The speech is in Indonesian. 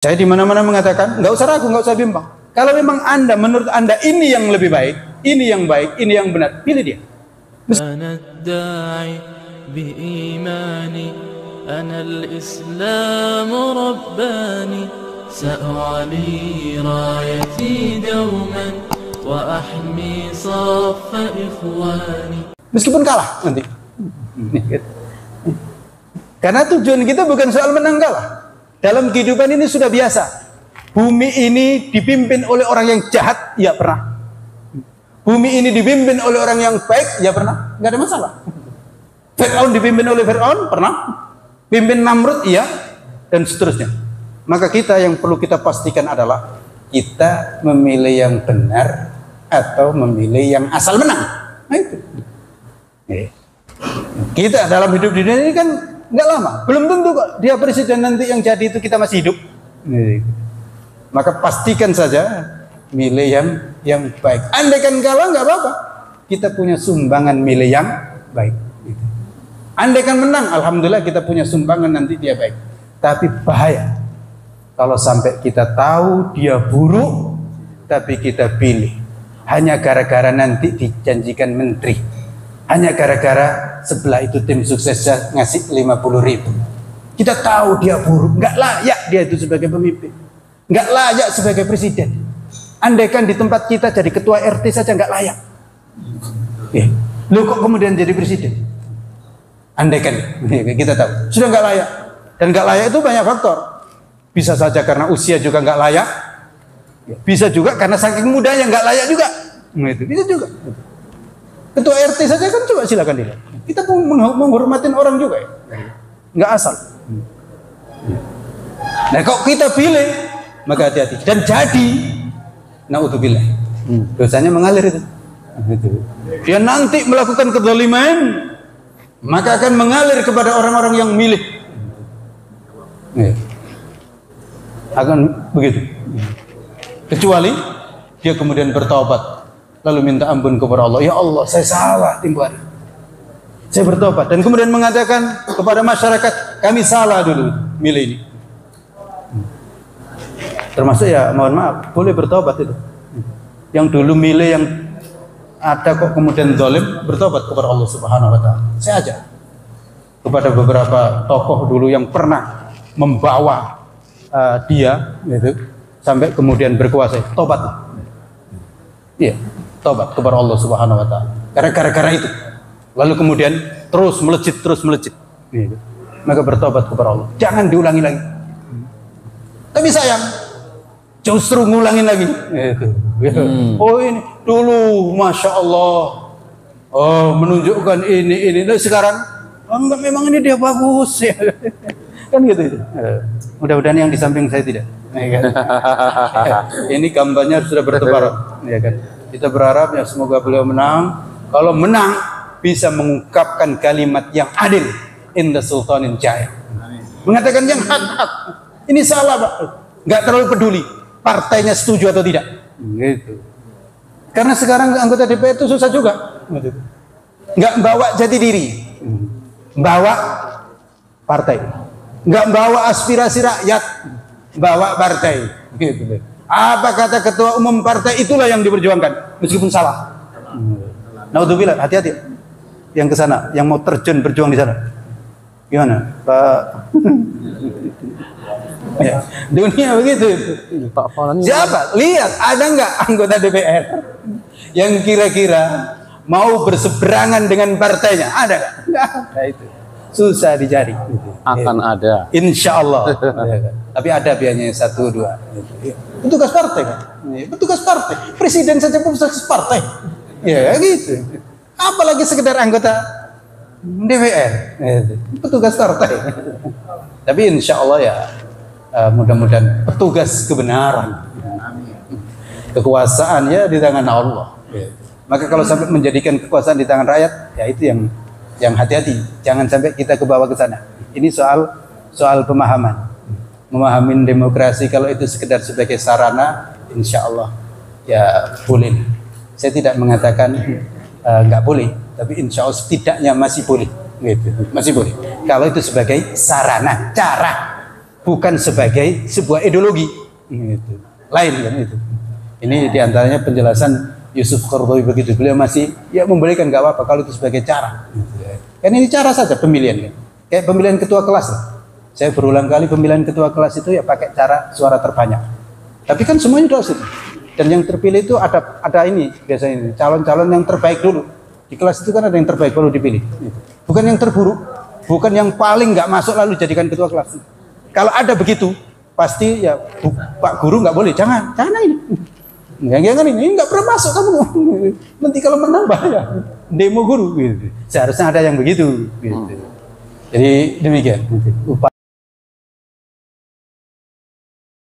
Saya di mana-mana mengatakan, nggak usah ragu, nggak usah bimbang. Kalau memang Anda, menurut Anda ini yang lebih baik, ini yang baik, ini yang benar, pilih dia. Meskipun kalah nanti. Karena tujuan kita bukan soal menang kalah. Dalam kehidupan ini sudah biasa. Bumi ini dipimpin oleh orang yang jahat, ya pernah. Bumi ini dipimpin oleh orang yang baik, ya pernah. Nggak ada masalah. Fir'aun dipimpin oleh Fir'aun, pernah. Pimpin Namrud, iya. Dan seterusnya. Maka kita yang perlu kita pastikan adalah kita memilih yang benar atau memilih yang asal menang. Nah itu. Kita dalam hidup di dunia ini kan nggak lama, belum tentu kok dia presiden nanti yang jadi itu kita masih hidup. Maka pastikan saja milih yang baik. Andaikan kalah nggak apa-apa, kita punya sumbangan milih yang baik. Andaikan menang, alhamdulillah kita punya sumbangan nanti dia baik. Tapi bahaya kalau sampai kita tahu dia buruk, tapi kita pilih hanya gara-gara nanti dijanjikan menteri. Hanya gara-gara sebelah itu tim suksesnya ngasih 50.000. Kita tahu dia buruk, nggak layak dia itu sebagai pemimpin, nggak layak sebagai presiden. Andaikan di tempat kita jadi ketua RT saja nggak layak. Lu kok kemudian jadi presiden? Andaikan kita tahu sudah nggak layak, dan nggak layak itu banyak faktor. Bisa saja karena usia juga nggak layak, bisa juga karena saking mudanya nggak layak juga. Itu bisa juga. Ketua RT saja kan coba silakan dilihat. Kita menghormatin orang juga ya. Nggak asal. Nah kalau kita pilih, maka hati-hati. Dan jadi, naudzubillah, dosanya mengalir itu. Dia nanti melakukan kezaliman, maka akan mengalir kepada orang-orang yang milih. Akan begitu. Kecuali dia kemudian bertaubat, lalu minta ampun kepada Allah. Ya Allah, saya salah tempoh hari. Saya bertobat dan kemudian mengatakan kepada masyarakat, kami salah dulu milih ini. Termasuk ya, mohon maaf, boleh bertobat itu. Yang dulu milih yang ada kok kemudian zalim, bertobat kepada Allah Subhanahu wa taala. Saya aja kepada beberapa tokoh dulu yang pernah membawa dia gitu, sampai kemudian berkuasa, tobat. Iya, tobat kepada Allah Subhanahu wa taala. Karena gara-gara itu. Lalu kemudian terus melejit. Maka bertobat kepada Allah. Jangan diulangi lagi. Tapi sayang, justru ngulangin lagi. Oh ini dulu, masya Allah. Oh menunjukkan ini. Nah, sekarang, enggak, memang ini dia bagus. Kan gitu. Mudah-mudahan yang di samping saya tidak. Ini gambarnya sudah bertebaran, ya kan? Kita berharap ya semoga beliau menang. Kalau menang bisa mengungkapkan kalimat yang adil, inda sultanin jaya. Mengatakan yang hak. Ini salah, Pak. Nggak terlalu peduli partainya setuju atau tidak. Gitu. Karena sekarang anggota DPR itu susah juga. Nggak bawa jati diri, bawa partai. Nggak bawa aspirasi rakyat, bawa partai. Gitu. Apa kata ketua umum partai, itulah yang diperjuangkan meskipun salah. Naudzubillah, hati-hati yang ke sana, yang mau terjun berjuang di sana. Gimana, Pak? Ya, dunia begitu. Siapa? Lihat, ada nggak anggota DPR yang kira-kira mau berseberangan dengan partainya? Ada nggak? Nggak ada itu. Susah dicari. Akan ada. Insya Allah. Tapi ada biasanya 1, 2. Petugas partai kan? Petugas partai. Presiden saja petugas partai. Ya gitu. Apalagi sekedar anggota DPR. Petugas partai. Tapi insya Allah ya, mudah-mudahan petugas kebenaran. Kekuasaan ya di tangan Allah. Maka kalau sampai menjadikan kekuasaan di tangan rakyat, ya itu yang hati-hati, jangan sampai kita kebawa ke sana. Ini soal pemahaman. Memahami demokrasi kalau itu sekedar sebagai sarana, insya Allah ya boleh. Saya tidak mengatakan nggak boleh, tapi insya Allah setidaknya masih boleh. Gitu. Masih boleh. Kalau itu sebagai sarana, cara bukan sebagai sebuah ideologi. Gitu. Lain kan itu. Ini diantaranya penjelasan Yusuf Qaradawi begitu. Beliau masih ya membolehkan nggak apa-apa kalau itu sebagai cara. Gitu. Kan ini cara saja pemilihan kan. Kayak pemilihan ketua kelas lah. Saya berulang kali pemilihan ketua kelas itu ya pakai cara suara terbanyak. Tapi kan semuanya doa situ. Dan yang terpilih itu ada ini biasanya ini calon-calon yang terbaik dulu. Di kelas itu kan ada yang terbaik baru dipilih. Bukan yang terburuk, bukan yang paling nggak masuk lalu jadikan ketua kelas. Kalau ada begitu, pasti ya Pak Guru nggak boleh. Jangan ini. Jangan ini nggak pernah masuk kamu. Nanti kalau menang bahaya. Demo guru gitu. Seharusnya ada yang begitu. Gitu. Jadi demikian.